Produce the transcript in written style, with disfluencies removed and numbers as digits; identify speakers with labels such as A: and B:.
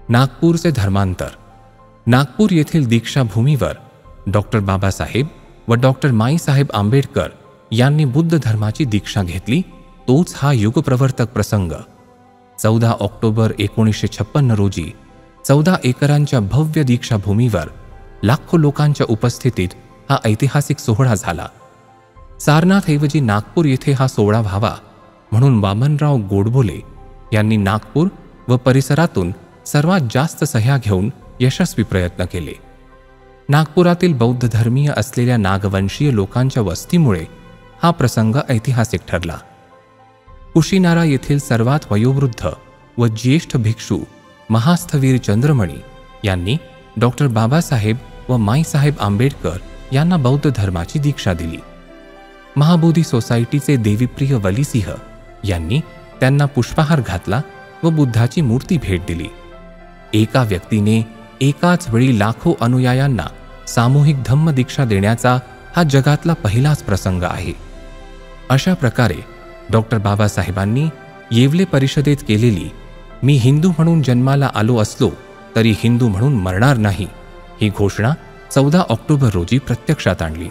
A: नागपूरचे धर्मांतर. नागपूर येथील दीक्षाभूमीवर डॉक्टर बाबासाहेब व डॉक्टर माईसाहेब आंबेडकर यांनी बुद्ध धर्माची दीक्षा घेतली, तोच हा युगप्रवर्तक प्रसंग. 14 ऑक्टोबर 1956 रोजी 14 एकरांच्या भव्य दीक्षाभूमीवर लाखो लोकांच्या उपस्थितीत हा ऐतिहासिक सोहळा झाला. सारनाथऐवजी नागपूर येथे हा सोहळा व्हावा म्हणून वामनराव गोडबोले यांनी नागपूर व परिसरातून सर्वात जास्त सह्या घेऊन यशस्वी प्रयत्न केले. नागपुरातील बौद्ध धर्मीय असलेल्या नागवंशीय लोकांच्या वस्तीमुळे हा प्रसंग ऐतिहासिक ठरला. कुशीनारा येथील सर्वात वयोवृद्ध व ज्येष्ठ भिक्षू महास्थवीर चंद्रमणी यांनी डॉक्टर बाबासाहेब व माईसाहेब आंबेडकर यांना बौद्ध धर्माची दीक्षा दिली. महाबोधी सोसायटीचे देवीप्रिय वलीसिंह यांनी त्यांना पुष्पहार घातला व बुद्धाची मूर्ती भेट दिली. एका व्यक्तीने एकाच वेळी लाखो अनुयायांना सामूहिक धम्मदीक्षा देण्याचा हा जगातला पहिलाच प्रसंग आहे. अशा प्रकारे डॉक्टर बाबासाहेबांनी येवले परिषदेत केलेली "मी हिंदू म्हणून जन्माला आलो असलो तरी हिंदू म्हणून मरणार नाही" ही घोषणा 14 ऑक्टोबर रोजी प्रत्यक्षात आणली.